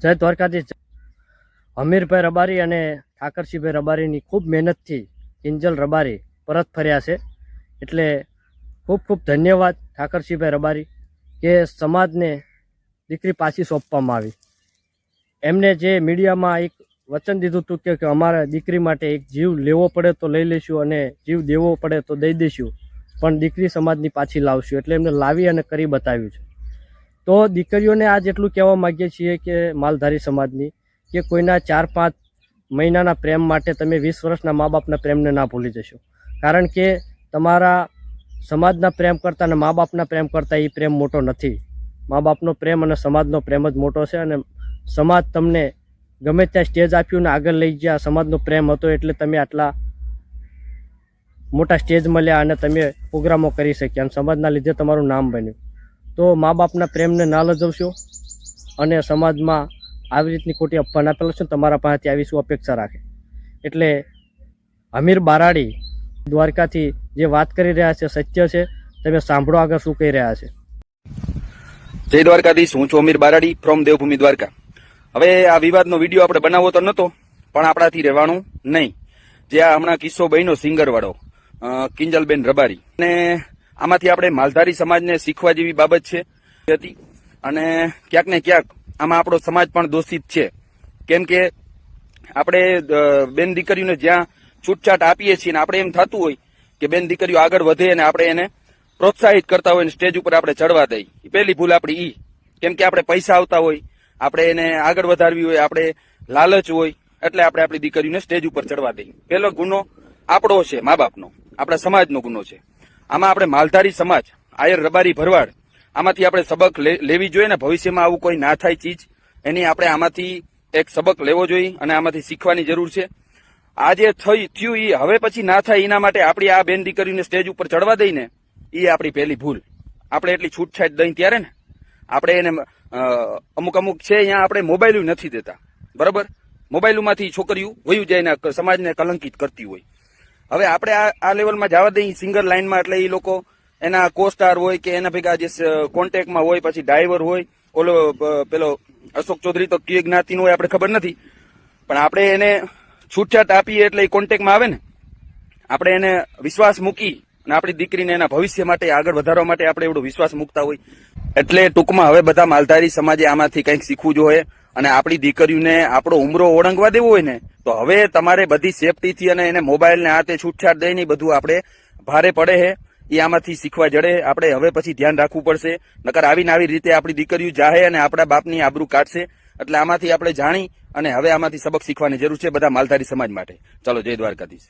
જય દ્વારકાધીશ. હમીરભાઈ રબારી અને ઠાકરસિંહભાઈ રબારીની ખૂબ મહેનતથી કિંજલ રબારી પરત ફર્યા છે. એટલે ખૂબ ખૂબ ધન્યવાદ ઠાકરસિંહભાઈ રબારી કે સમાજને દીકરી પાછી સોંપવામાં આવી. એમને જે મીડિયામાં એક વચન દીધું હતું કે અમારા દીકરી માટે એક જીવ લેવો પડે તો લઈ લઈશું અને જીવ દેવો પડે તો દઈ દઈશું, પણ દીકરી સમાજની પાછી લાવશું. એટલે એમને લાવી અને કરી બતાવ્યું છે. તો દીકરીઓને આજ એટલું કહેવા માગીએ છીએ કે માલધારી સમાજની કે કોઈના 4-5 મહિનાના પ્રેમ માટે તમે 20 વર્ષના મા બાપના પ્રેમને ના ભૂલી જશો. કારણ કે તમારા સમાજના પ્રેમ કરતાં અને મા બાપના પ્રેમ કરતાં એ પ્રેમ મોટો નથી. મા બાપનો પ્રેમ અને સમાજનો પ્રેમ જ મોટો છે. અને સમાજ તમને ગમે ત્યાં સ્ટેજ આપ્યું ને આગળ લઈ ગયા, સમાજનો પ્રેમ હતો એટલે તમે આટલા મોટા સ્ટેજ મળ્યા અને તમે પ્રોગ્રામો કરી શક્યા અને સમાજના લીધે તમારું નામ બન્યું. તો મા બાપના પ્રેમને ના લજવશો અને સમાજમાં આવી રીતની ખોટી અફવા ના ફેલાવશો. તમારા પાસેથી આવી શું અપેક્ષા રાખે. એટલે હમીર બારાડી દ્વારકાથી જે વાત કરી રહ્યા છે સત્ય છે. તમે સાંભળો આગળ શું કહી રહ્યા છે. જય દ્વારકાધીશ. હું છું અમીર બારાડી ફ્રોમ દેવભૂમિ દ્વારકા. હવે આ વિવાદનો વિડીયો આપણે બનાવવો તો નહોતો, પણ આપણાથી રહેવાનું નહીં. જે આ હમણાં કિસ્સો બન્યો સિંગરવાળો કિંજલબેન રબારી, અને આમાંથી આપણે માલધારી સમાજને શીખવા જેવી બાબત છે હતી. અને ક્યાંક ને ક્યાંક આમાં આપણો સમાજ પણ દોષિત છે. કેમ કે આપણે બેન દીકરીઓને જ્યાં છૂટછાટ આપીએ છીએ ને આપણે એમ થતું હોય કે બેન દીકરીઓ આગળ વધે અને આપણે એને પ્રોત્સાહિત કરતા હોય ને સ્ટેજ ઉપર આપણે ચડવા દઈએ. પહેલી ભૂલ આપણી ઈ. કેમ કે આપણે પૈસા આવતા હોય, આપણે એને આગળ વધારવી હોય, આપણે લાલચ હોય, એટલે આપણે આપણી દીકરીઓને સ્ટેજ ઉપર ચડવા દઈએ. પહેલો ગુનો આપણો છે, મા બાપનો, આપણા સમાજનો ગુનો છે. આમાં આપણે માલધારી સમાજ, આયર રબારી ભરવાડ, આમાંથી આપણે સબક લેવી જોઈએ ને ભવિષ્યમાં આવું કોઈ ના થાય ચીજ એની આપણે આમાંથી એક સબક લેવો જોઈએ અને આમાંથી શીખવાની જરૂર છે. આ જે થયું એ હવે પછી ના થાય એના માટે આપણી આ બેન દીકરીને સ્ટેજ ઉપર ચડવા દઈને એ આપણી પહેલી ભૂલ. આપણે એટલી છૂટછાટ દઈ ત્યારે ને આપણે એને અમુક છે અહીંયા આપણે મોબાઈલ નથી દેતા, બરાબર? મોબાઈલમાંથી છોકરીઓ વયું જાય ને સમાજને કલંકિત કરતી હોય. હવે આપણે આ લેવલમાં જવા દઈએ સિંગર લાઈનમાં, એટલે એ લોકો એના કોસ્ટાર હોય કે એના ભેગા જે કોન્ટેક્ટમાં હોય, પછી ડ્રાઈવર હોય, ઓલો પેલો અશોક ચૌધરી તો કઈ જ્ઞાતિનો હોય આપણે ખબર નથી, પણ આપણે એને છૂટછાટ આપીએ એટલે એ કોન્ટેક્ટમાં આવે ને, આપણે એને વિશ્વાસ મૂકી અને આપણી દીકરીને એના ભવિષ્ય માટે આગળ વધારવા માટે આપણે એવડો વિશ્વાસ મૂકતા હોય. એટલે ટૂંકમાં હવે બધા માલધારી સમાજે આમાંથી કંઈક શીખવું જોઈએ અને આપણી દીકરીઓને આપણો ઉમરો ઓળંગવા દેવો હોય ને તો હવે તમારે બધી સેફટીથી અને એને મોબાઈલને હાથે છૂટછાટ દઈને બધું આપણે ભારે પડે છે એ આમાંથી શીખવા જડે. આપણે હવે પછી ધ્યાન રાખવું પડશે, નકર આવીને આવી રીતે આપણી દીકરીઓ જાહે અને આપણા બાપની આબરૂ કાઢશે. એટલે આમાંથી આપણે જાણી અને હવે આમાંથી સબક શીખવાની જરૂર છે બધા માલધારી સમાજ માટે. ચાલો, જય દ્વારકાધીશ.